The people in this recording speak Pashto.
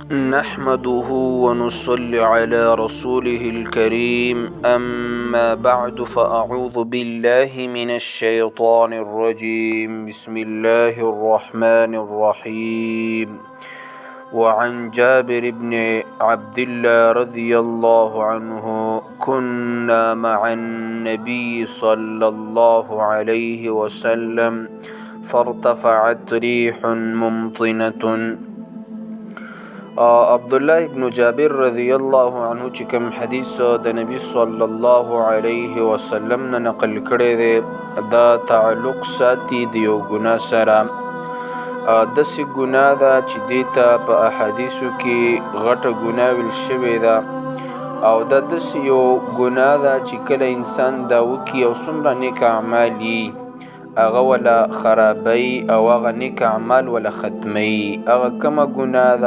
نحمده ونصلي على رسوله الكريم أما بعد فأعوذ بالله من الشيطان الرجيم بسم الله الرحمن الرحيم وعن جابر بن عبد الله رضي الله عنه كنا مع النبي صلى الله عليه وسلم فارتفعت ريح ممطنة. عبدالله ابن جابر رضی الله عنه چې کوم حدیث د نبی صلی الله علیه وسلم نه نقل کړی دی دا تعلق ساتي د یو ګناه سره. داسې ګناه ده چې دې ته په احادیثو کې غټه ګناه ویل شوې ده او دا داسې یو ګناه ده چې کله انسان دا وکړي او څومره نیک اعمال یي هغه ولا خرابوي او هغه نیک اعمال ولا ختموي. هغه کومه ګناه ده